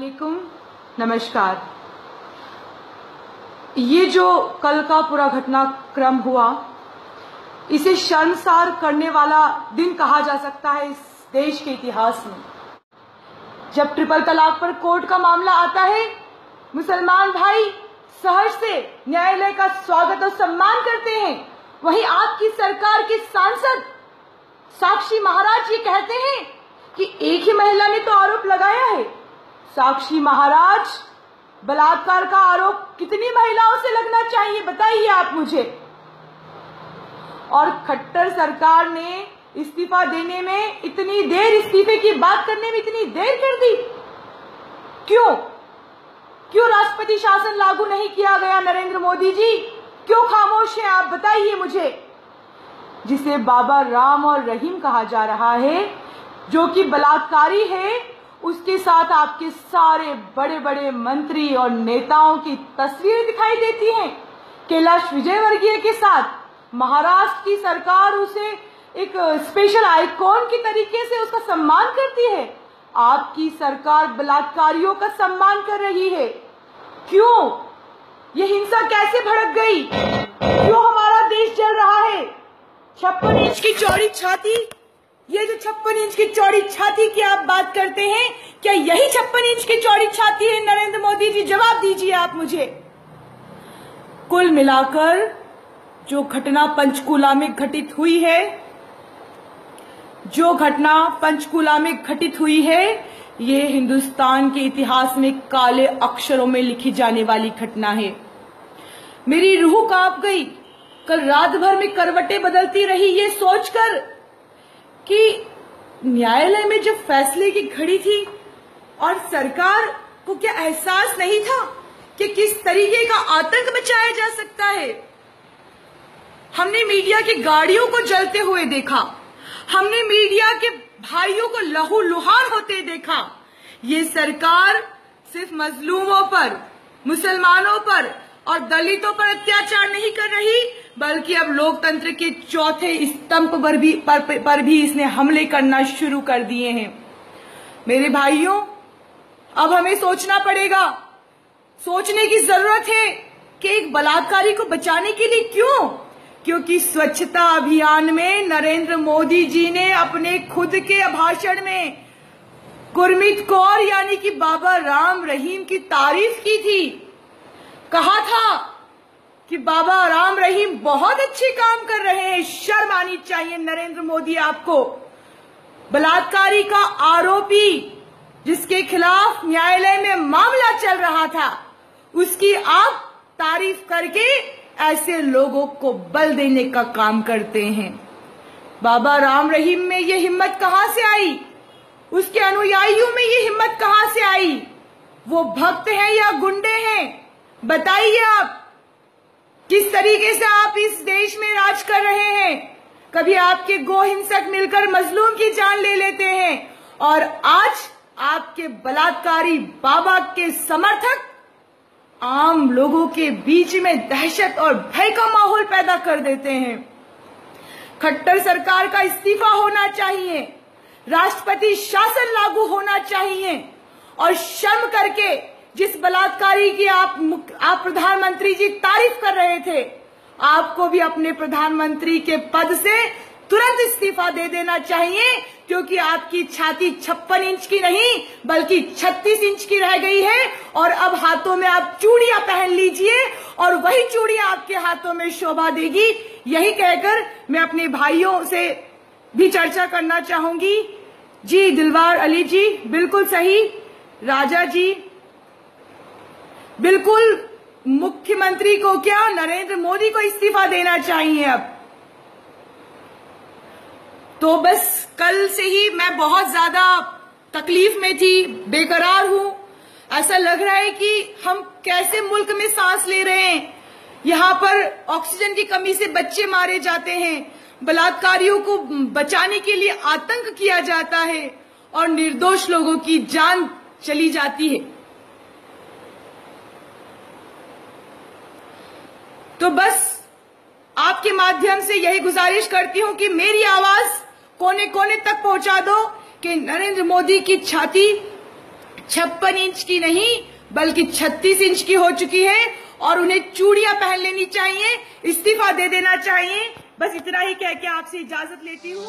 वालेकुम, नमस्कार। ये जो कल का पूरा घटनाक्रम हुआ, इसे शर्मसार करने वाला दिन कहा जा सकता है इस देश के इतिहास में। जब ट्रिपल तलाक पर कोर्ट का मामला आता है, मुसलमान भाई सहर्ष से न्यायालय का स्वागत और सम्मान करते हैं। वहीं आपकी सरकार के सांसद साक्षी महाराज ये कहते हैं कि एक ही महिला ने तो आरोप लगाया है। साक्षी महाराज, बलात्कार का आरोप कितनी महिलाओं से लगना चाहिए, बताइए आप मुझे। और खट्टर सरकार ने इस्तीफा देने में इतनी देर, इस्तीफे की बात करने में इतनी देर कर दी, क्यों राष्ट्रपति शासन लागू नहीं किया गया? नरेंद्र मोदी जी क्यों खामोश हैं आप, बताइए मुझे। जिसे बाबा राम और रहीम कहा जा रहा है, जो कि बलात्कारी है, उसके साथ आपके सारे बड़े बड़े मंत्री और नेताओं की तस्वीरें दिखाई देती हैं। कैलाश विजयवर्गीय के साथ महाराष्ट्र की सरकार उसे एक स्पेशल आइकॉन की तरीके से उसका सम्मान करती है। आपकी सरकार बलात्कारियों का सम्मान कर रही है। क्यों? ये हिंसा कैसे भड़क गई? क्यों हमारा देश जल रहा है? 56 इंच की चौड़ी छाती, ये जो 56 इंच की चौड़ी छाती की आप बात करते हैं, क्या यही 56 इंच की चौड़ी छाती है? नरेंद्र मोदी जी जवाब दीजिए आप मुझे। कुल मिलाकर जो घटना पंचकूला में घटित हुई है, ये हिंदुस्तान के इतिहास में काले अक्षरों में लिखी जाने वाली घटना है। मेरी रूह कांप गई। कल रात भर में करवटें बदलती रही ये सोचकर कि न्यायालय में जब फैसले की घड़ी थी और सरकार को क्या एहसास नहीं था कि किस तरीके का आतंक मचाया जा सकता है। हमने मीडिया की गाड़ियों को जलते हुए देखा, हमने मीडिया के भाइयों को लहूलुहान होते देखा। ये सरकार सिर्फ मजलूमों पर, मुसलमानों पर और दलितों पर अत्याचार नहीं कर रही, बल्कि अब लोकतंत्र के चौथे स्तंभ पर भी इसने हमले करना शुरू कर दिए हैं। मेरे भाइयों, अब हमें सोचना पड़ेगा, सोचने की जरूरत है कि एक बलात्कारी को बचाने के लिए क्यों? क्योंकि स्वच्छता अभियान में नरेंद्र मोदी जी ने अपने खुद के भाषण में गुरमीत कौर यानी कि बाबा राम रहीम की तारीफ की थी। कहा था कि बाबा राम रहीम बहुत अच्छे काम कर रहे हैं। शर्म आनी चाहिए नरेंद्र मोदी आपको। बलात्कारी का आरोपी जिसके खिलाफ न्यायालय में मामला चल रहा था, उसकी आप तारीफ करके ऐसे लोगों को बल देने का काम करते हैं। बाबा राम रहीम में ये हिम्मत कहां से आई? उसके अनुयायियों में ये हिम्मत कहां से आई? वो भक्त हैं या गुंडे हैं? बताइए आप, किस तरीके से आप इस देश में राज कर रहे हैं? कभी आपके गो हिंसक मिलकर मजलूम की जान ले लेते हैं और आज आपके बलात्कारी बाबा के समर्थक आम लोगों के बीच में दहशत और भय का माहौल पैदा कर देते हैं। खट्टर सरकार का इस्तीफा होना चाहिए, राष्ट्रपति शासन लागू होना चाहिए और शर्म करके जिस बलात्कारी की आप प्रधानमंत्री जी तारीफ कर रहे थे, आपको भी अपने प्रधानमंत्री के पद से तुरंत इस्तीफा दे देना चाहिए, क्योंकि आपकी छाती 56 इंच की नहीं बल्कि 36 इंच की रह गई है। और अब हाथों में आप चूड़ियां पहन लीजिए और वही चूड़ियां आपके हाथों में शोभा देगी। यही कहकर मैं अपने भाइयों से भी चर्चा करना चाहूंगी। जी दिलवार अली जी, बिल्कुल सही। राजा जी, बिल्कुल मुख्यमंत्री को क्या, नरेंद्र मोदी को इस्तीफा देना चाहिए अब। तो बस कल से ही मैं बहुत ज्यादा तकलीफ में थी, बेकरार हूं। ऐसा लग रहा है कि हम कैसे मुल्क में सांस ले रहे हैं। यहाँ पर ऑक्सीजन की कमी से बच्चे मारे जाते हैं, बलात्कारियों को बचाने के लिए आतंक किया जाता है और निर्दोष लोगों की जान चली जाती है। तो बस आपके माध्यम से यही गुजारिश करती हूं कि मेरी आवाज कोने कोने तक पहुंचा दो कि नरेंद्र मोदी की छाती 56 इंच की नहीं बल्कि 36 इंच की हो चुकी है और उन्हें चूड़ियां पहन लेनी चाहिए, इस्तीफा दे देना चाहिए। बस इतना ही कह के आपसे इजाजत लेती हूँ।